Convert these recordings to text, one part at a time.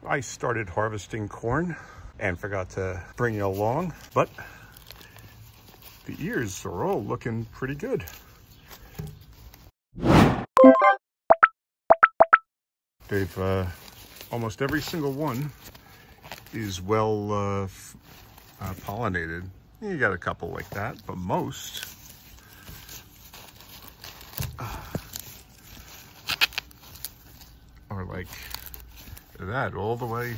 I started harvesting corn and forgot to bring you along, but the ears are all looking pretty good. They've, almost every single one is well pollinated. You got a couple like that, but most are like that all the way,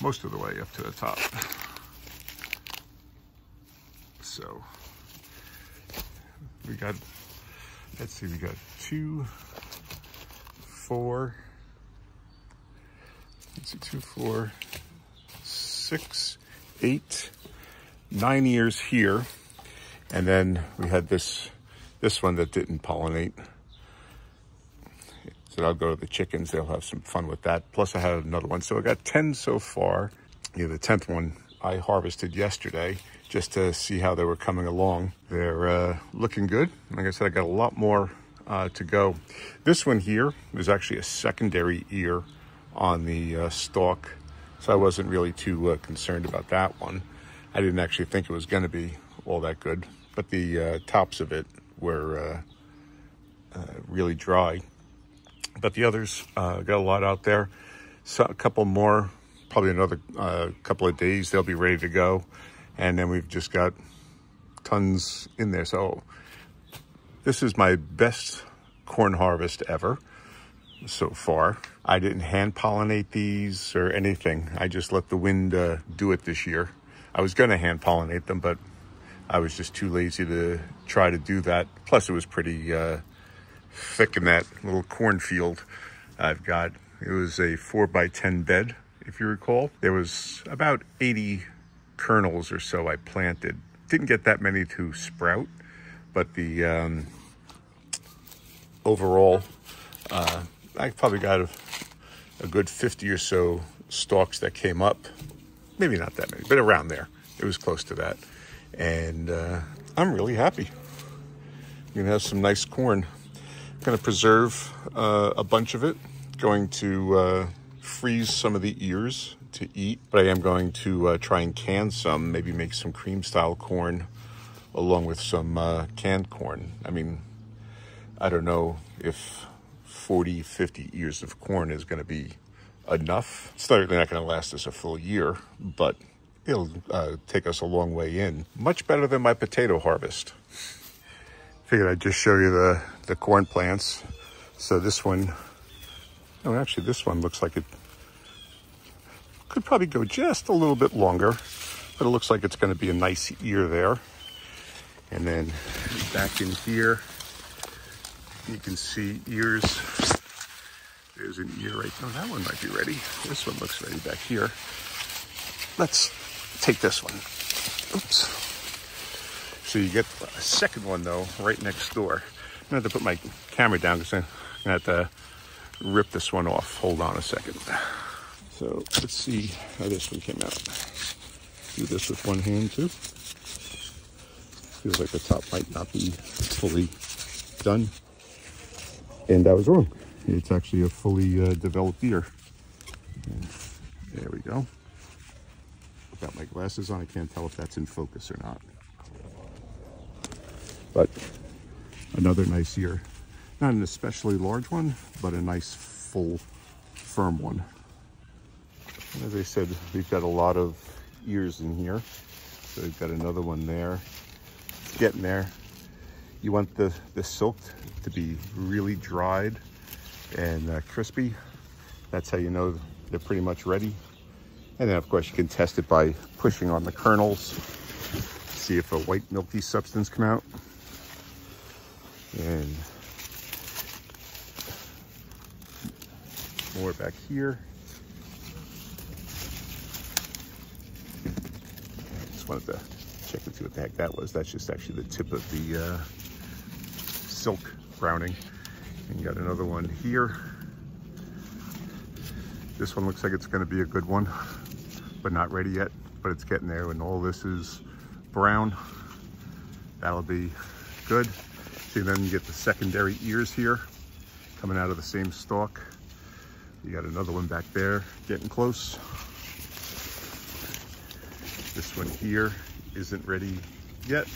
most of the way up to the top. So we got, let's see, we got 2, 4, let's see, 2, 4, 6, 8, 9 ears here. And then we had this one that didn't pollinate. So I'll go to the chickens, they'll have some fun with that. Plus I had another one. So I got 10 so far. Yeah, the 10th one I harvested yesterday just to see how they were coming along. They're looking good. Like I said, I got a lot more to go. This one here is actually a secondary ear on the stalk. So I wasn't really too concerned about that one. I didn't actually think it was going to be all that good. But the tops of it were really dry. But the others got a lot out there. So a couple more, probably another couple of days, they'll be ready to go. And then we've just got tons in there. So this is my best corn harvest ever so far. I didn't hand pollinate these or anything. I just let the wind do it this year. I was going to hand pollinate them, but I was just too lazy to try to do that. Plus it was pretty thick in that little cornfield I've got. It was a 4x10 bed, if you recall. There was about 80 kernels or so I planted. Didn't get that many to sprout, but the overall, I probably got a good 50 or so stalks that came up. Maybe not that many, but around there. It was close to that. And I'm really happy. You're gonna have some nice corn. I'm going to preserve a bunch of it. Going to freeze some of the ears to eat, but I am going to try and can some, maybe make some cream style corn along with some canned corn. I mean, I don't know if 40, 50 ears of corn is going to be enough. It's certainly not going to last us a full year, but it'll take us a long way in. Much better than my potato harvest. Figured I'd just show you the corn plants. So this one, oh, actually this one looks like it could probably go just a little bit longer, but it looks like it's going to be a nice ear there. And then back in here, you can see ears. There's an ear right now. That one might be ready. This one looks ready back here. Let's take this one. Oops. So you get a second one though, right next door. I'm gonna have to put my camera down because I'm gonna have to rip this one off. Hold on a second. So let's see how this one came out. Do this with one hand too. Feels like the top might not be fully done. And I was wrong. It's actually a fully developed ear. And there we go. Without my glasses on, I can't tell if that's in focus or not. But another nice ear. Not an especially large one, but a nice, full, firm one. And as I said, we've got a lot of ears in here. So we've got another one there. It's getting there. You want the silk to be really dried and crispy. That's how you know they're pretty much ready. And then, of course, you can test it by pushing on the kernels. See if a white milky substance come out. And more back here. Just wanted to check and see what the heck that was. That's just actually the tip of the silk browning. And you got another one here. This one looks like it's going to be a good one, but not ready yet, but it's getting there. And all this is brown. That'll be good. See, then you get the secondary ears here coming out of the same stalk. You got another one back there getting close. This one here isn't ready yet.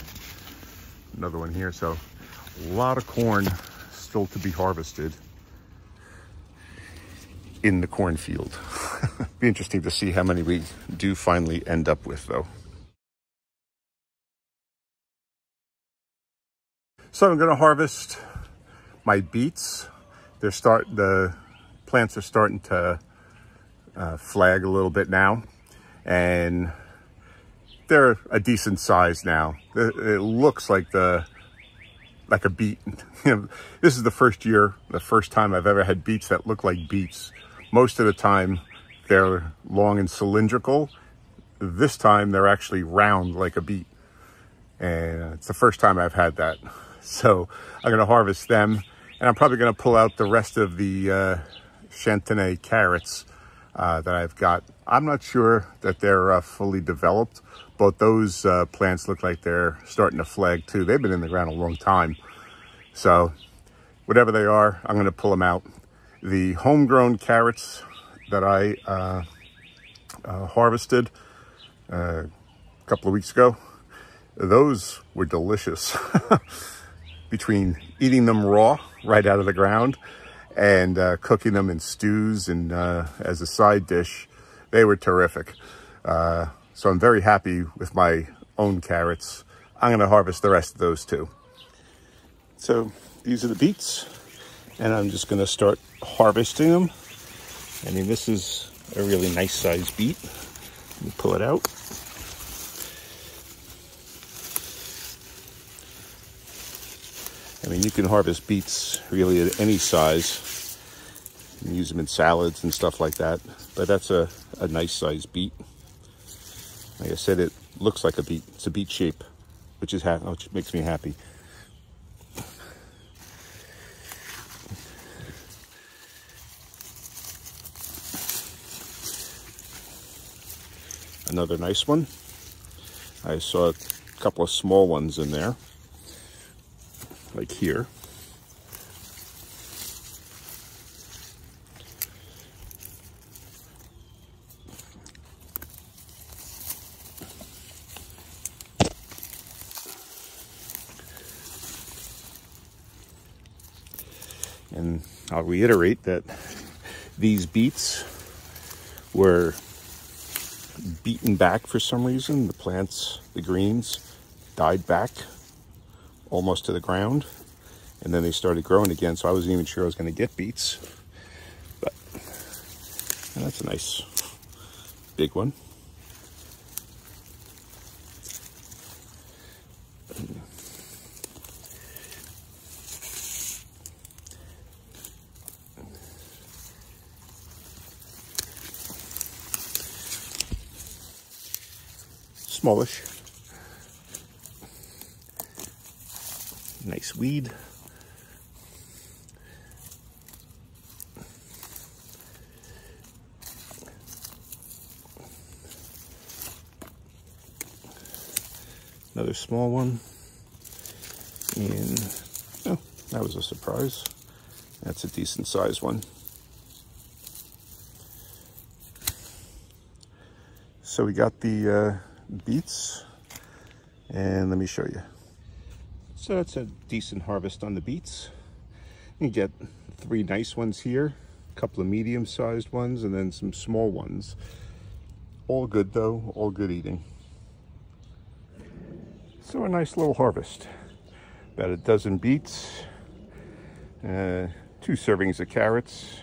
Another one here. So a lot of corn still to be harvested in the cornfield. Be interesting to see how many we do finally end up with, though. So I'm going to harvest my beets. The plants are starting to flag a little bit now, and they're a decent size now. It looks like a beet. This is the first time I've ever had beets that look like beets. Most of the time they're long and cylindrical. This time they're actually round like a beet. And it's the first time I've had that. So I'm going to harvest them, and I'm probably going to pull out the rest of the Chantenay carrots that I've got. I'm not sure that they're fully developed, but those plants look like they're starting to flag too. They've been in the ground a long time. So whatever they are, I'm going to pull them out. The homegrown carrots that I harvested a couple of weeks ago, those were delicious. Between eating them raw right out of the ground and cooking them in stews and as a side dish, they were terrific. So I'm very happy with my own carrots. I'm going to harvest the rest of those too. So these are the beets, and I'm just going to start harvesting them. I mean, this is a really nice sized beet. Let me pull it out. I mean, you can harvest beets really at any size. You can use them in salads and stuff like that. But that's a nice sized beet. Like I said, it looks like a beet. It's a beet shape, which makes me happy. Another nice one. I saw a couple of small ones in there, like here. And I'll reiterate that these beets were beaten back for some reason. The plants, the greens, died back almost to the ground, and then they started growing again, so I wasn't even sure I was going to get beets. But that's a nice big one. Smallish. Nice weed. Another small one. And oh, that was a surprise. That's a decent sized one. So we got the beets, and let me show you. So that's a decent harvest on the beets. You get 3 nice ones here, a couple of medium-sized ones, and then some small ones. All good though, all good eating. So a nice little harvest. About a dozen beets, 2 servings of carrots,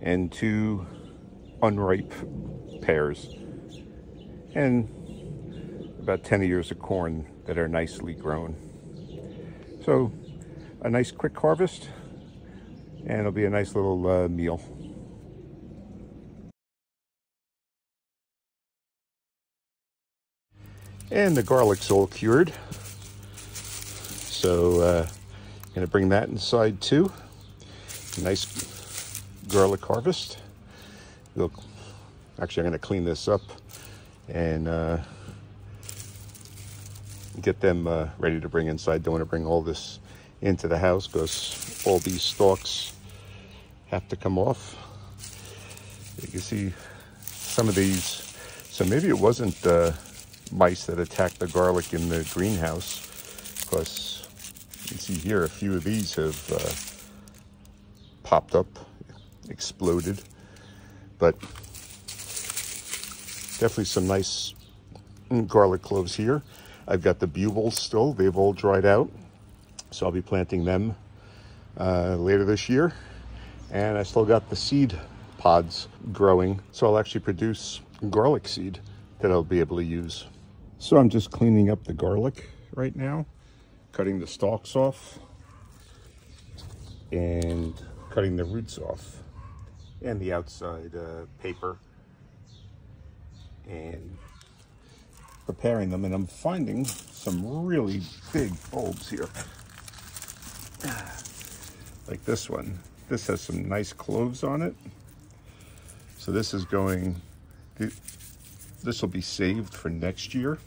and 2 unripe pears, and about 10 ears of corn that are nicely grown. So a nice quick harvest, and it'll be a nice little meal. And the garlic's all cured. So I'm gonna bring that inside too. Nice garlic harvest. Actually, I'm gonna clean this up and get them ready to bring inside. Don't want to bring all this into the house because all these stalks have to come off. You can see some of these. So maybe it wasn't mice that attacked the garlic in the greenhouse, because you can see here a few of these have popped up, exploded. But definitely some nice garlic cloves here. I've got the bugles still. They've all dried out. So I'll be planting them later this year. And I still got the seed pods growing. So I'll actually produce garlic seed that I'll be able to use. So I'm just cleaning up the garlic right now, cutting the stalks off and cutting the roots off and the outside paper, and preparing them. And I'm finding some really big bulbs here, like this one. This has some nice cloves on it. So this is going, this will be saved for next year.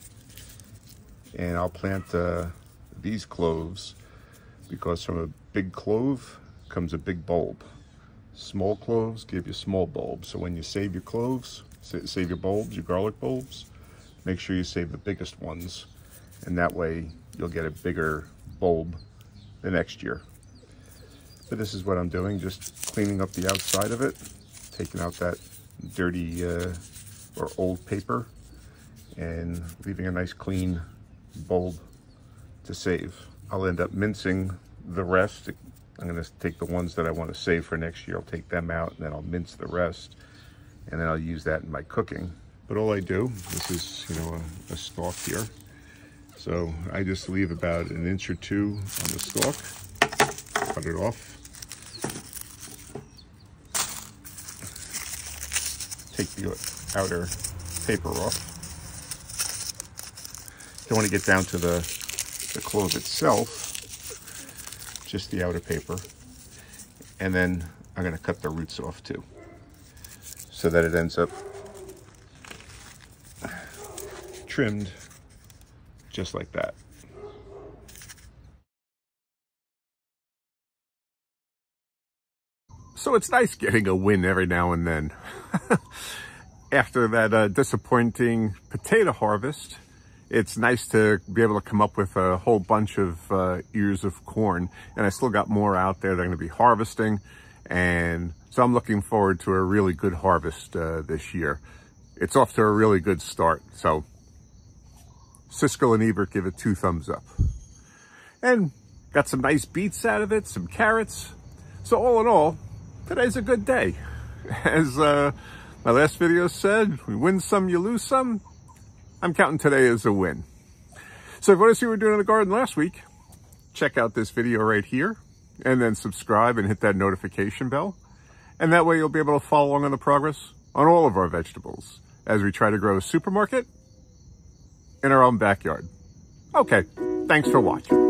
And I'll plant these cloves, because from a big clove comes a big bulb. Small cloves give you small bulbs. So when you save your cloves, save your bulbs, your garlic bulbs, make sure you save the biggest ones. And that way you'll get a bigger bulb the next year. But this is what I'm doing, just cleaning up the outside of it, taking out that dirty or old paper, and leaving a nice clean bulb to save. I'll end up mincing the rest. I'm going to take the ones that I want to save for next year. I'll take them out, and then I'll mince the rest, and then I'll use that in my cooking. But all I do, this is, you know, a stalk here. So I just leave about 1 inch or 2 on the stalk, cut it off, take the outer paper off. Don't want to get down to the clove itself, just the outer paper. And then I'm going to cut the roots off too, so that it ends up trimmed just like that. So it's nice getting a win every now and then. After that disappointing potato harvest, it's nice to be able to come up with a whole bunch of ears of corn. And I still got more out there that I'm going to be harvesting. And so I'm looking forward to a really good harvest this year. It's off to a really good start. So Siskel and Ebert give it 2 thumbs up. And got some nice beets out of it, some carrots. So all in all, today's a good day. As my last video said, we win some, you lose some. I'm counting today as a win. So if you want to see what we're doing in the garden last week, check out this video right here, and then subscribe and hit that notification bell. And that way you'll be able to follow along on the progress on all of our vegetables as we try to grow a supermarket in our own backyard. Okay, thanks for watching.